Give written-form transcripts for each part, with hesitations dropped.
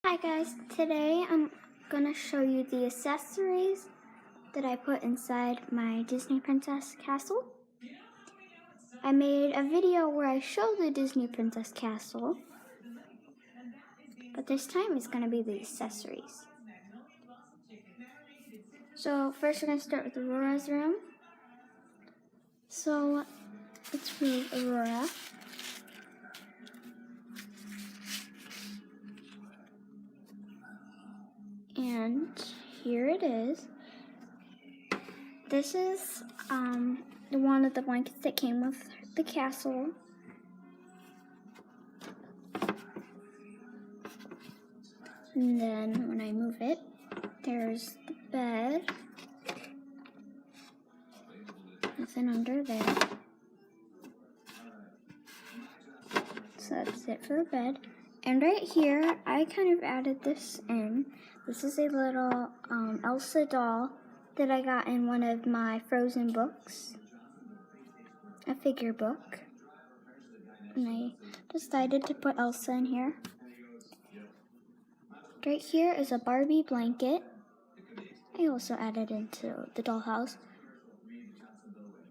Hi guys, today I'm gonna show you the accessories that I put inside my Disney Princess Castle. I made a video where I show the Disney Princess Castle, but this time it's gonna be the accessories. So first we're gonna start with Aurora's room. So let's move Aurora. And here it is. This is one of the blankets that came with the castle. And then when I move it, there's the bed. Nothing under there. So that's it for the bed. And right here, I kind of added this in. This is a little Elsa doll that I got in one of my Frozen books. A figure book. And I decided to put Elsa in here. Right here is a Barbie blanket. I also added into the dollhouse.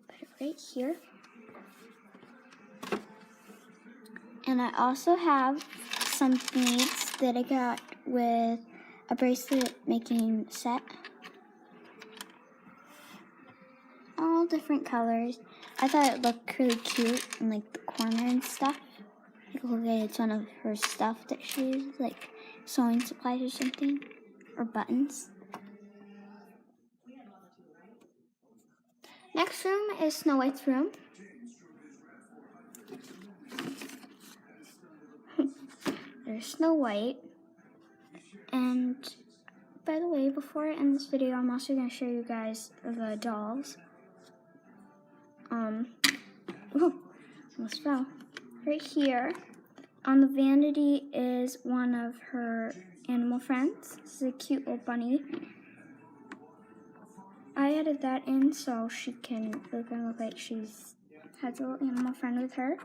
Put it right here. And I also have some beads that I got with a bracelet making set. All different colors. I thought it looked really cute in like the corner and stuff. Look at it's one of her stuff that she uses, like sewing supplies or something, or buttons. Next room is Snow White's room. There's Snow White. And by the way, before I end this video, I'm also going to show you guys the dolls. Almost fell. Right here on the vanity is one of her animal friends. This is a cute little bunny. I added that in so she can look like she's has a little animal friend with her.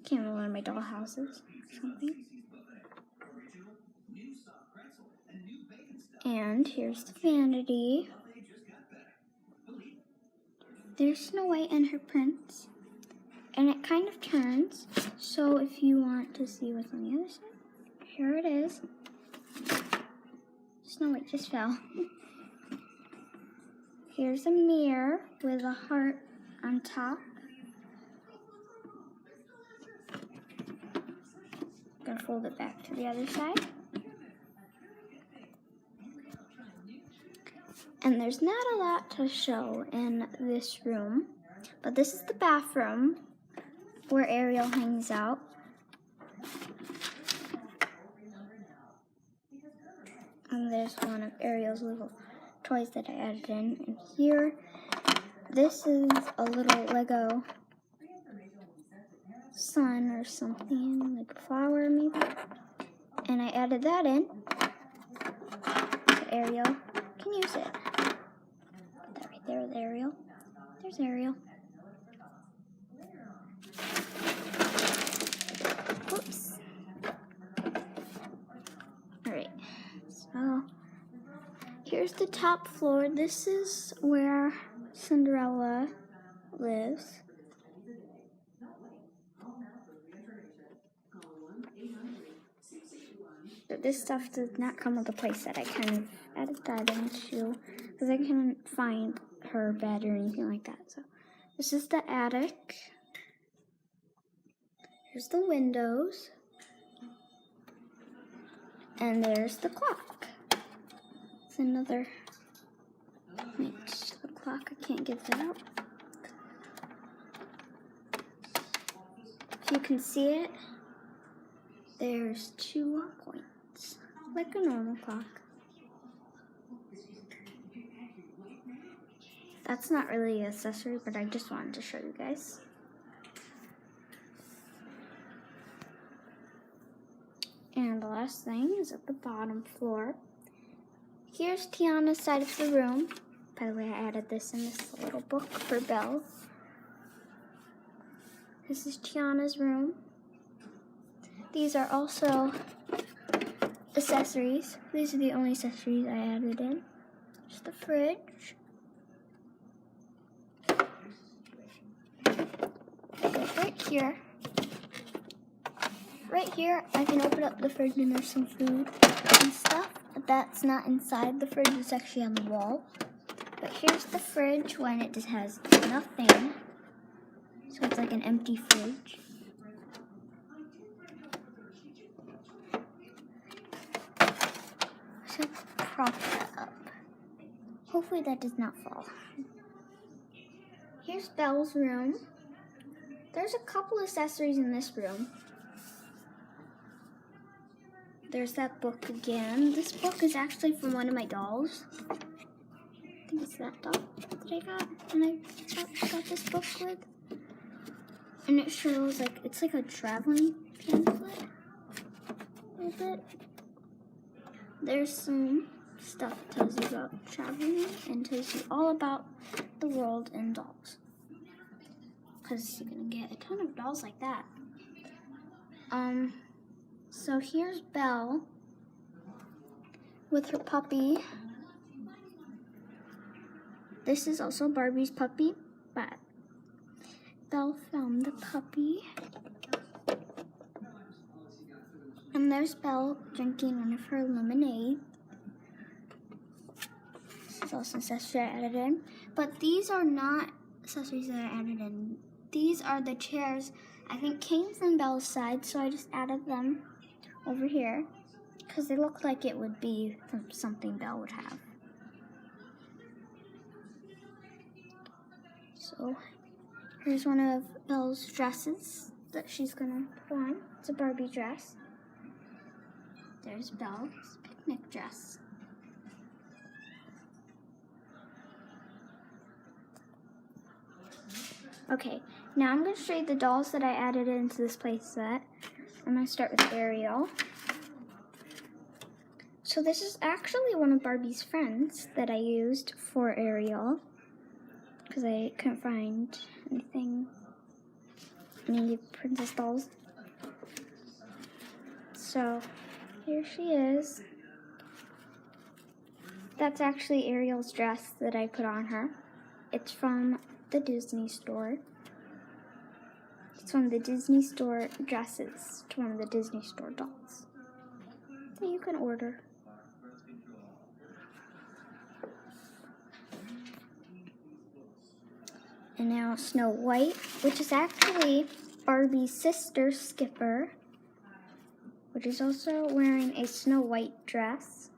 Can't remember one of my doll houses or something. And here's the vanity. There's Snow White and her prince. And it kind of turns. So if you want to see what's on the other side, here it is. Snow White just fell. Here's a mirror with a heart on top. Gonna fold it back to the other side. And there's not a lot to show in this room, but this is the bathroom where Ariel hangs out. And there's one of Ariel's little toys that I added in. And here, this is a little Lego sun or something, like a flower maybe. And I added that in. So Ariel can use it. Put that right there with Ariel. There's Ariel. Whoops. Alright, so here's the top floor. This is where Cinderella lives. But this stuff did not come with a playset. I kind of added that into because I couldn't find her bed or anything like that. So this is the attic. Here's the windows. And there's the clock. It's another the clock. I can't get that out. If you can see it, there's 2 points, like a normal clock. That's not really an accessory, but I just wanted to show you guys. And the last thing is at the bottom floor. Here's Tiana's side of the room. By the way, I added this in this little book for Belle. This is Tiana's room. These are also accessories. These are the only accessories I added in. Just the fridge. Right here. Right here, I can open up the fridge and there's some food and stuff. But that's not inside the fridge, it's actually on the wall. But here's the fridge when it just has nothing. So it's like an empty fridge. So prop that up. Hopefully that does not fall. Here's Belle's room. There's a couple accessories in this room. There's that book again. This book is actually from one of my dolls. I think it's that doll that I got and I got this book with. And it shows like, it's like a traveling pamphlet. A little bit. There's some stuff that tells you about traveling and tells you all about the world and dolls. Because you're going to get a ton of dolls like that. So here's Belle with her puppy. This is also Barbie's puppy, but Belle found the puppy. And there's Belle drinking one of her lemonade. This is also an accessory I added in. But these are not accessories that I added in. These are the chairs I think came from Belle's side, so I just added them over here because they look like it would be something Belle would have. So here's one of Belle's dresses that she's gonna put on. It's a Barbie dress. There's Belle's picnic dress. Okay, now I'm going to show you the dolls that I added into this play set. I'm going to start with Ariel. So this is actually one of Barbie's friends that I used for Ariel because I couldn't find any princess dolls. So here she is. That's actually Ariel's dress that I put on her. It's from the Disney store. It's one of the Disney store dresses to one of the Disney store dolls that you can order. And now Snow White, which is actually Barbie's sister Skipper, which is also wearing a Snow White dress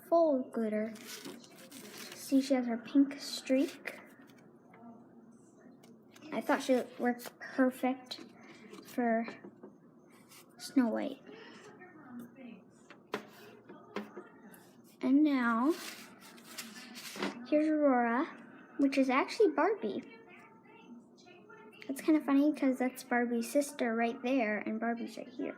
full of glitter. See, she has her pink streak. I thought she would work perfect for Snow White. And now, here's Aurora, which is actually Barbie. It's kind of funny because that's Barbie's sister right there, and Barbie's right here.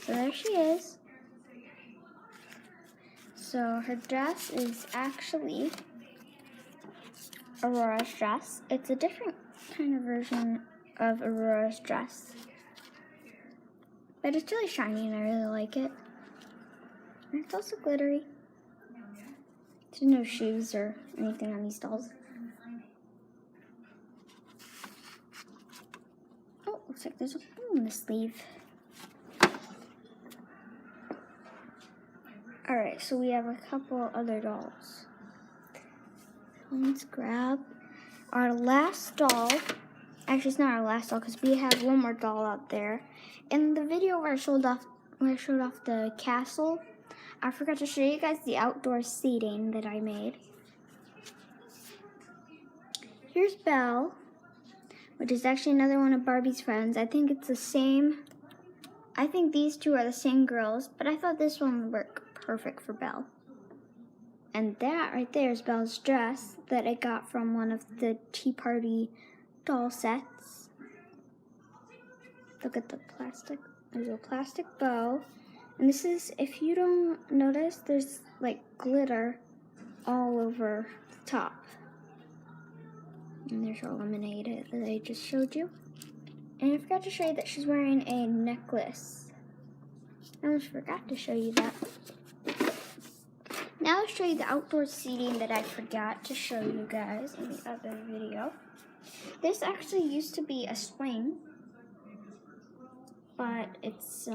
So there she is. So her dress is actually Aurora's dress. It's a different kind of version of Aurora's dress. But it's really shiny and I really like it. And it's also glittery. There's no shoes or anything on these dolls. Oh, looks like there's a hole in the sleeve. Alright, so we have a couple other dolls. Let's grab our last doll. Actually, it's not our last doll because we have one more doll out there. In the video where I showed off the castle, I forgot to show you guys the outdoor seating that I made. Here's Belle, which is actually another one of Barbie's friends. I think it's the same. I think these two are the same girls, but I thought this one would work perfect for Belle. And that right there is Belle's dress that I got from one of the Tea Party doll sets. Look at the plastic. There's a plastic bow. And this is, if you don't notice, there's like glitter all over the top. And there's her lemonade that I just showed you. And I forgot to show you that she's wearing a necklace. I almost forgot to show you that. Now I'll show you the outdoor seating that I forgot to show you guys in the other video. This actually used to be a swing, but it's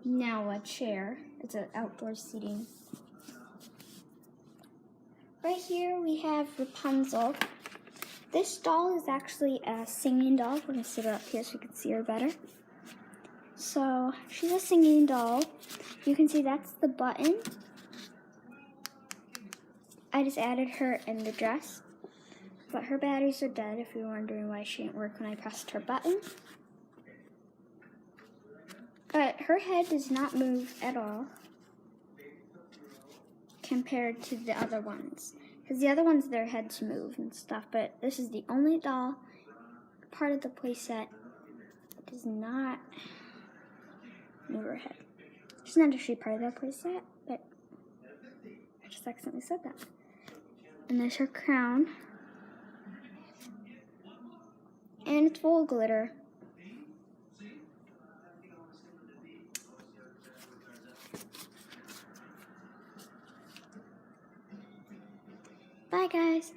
now a chair. It's an outdoor seating. Right here we have Rapunzel. This doll is actually a singing doll. We're going to sit her up here so you can see her better. So she's a singing doll. You can see that's the button. I just added her in the dress, but her batteries are dead if you're wondering why she didn't work when I pressed her button. But her head does not move at all compared to the other ones. Because the other ones, their heads move and stuff, but this is the only doll part of the playset that does not move her head. She's not actually part of the playset, but I just accidentally said that. And there's her crown. And it's full of glitter. Bye, guys.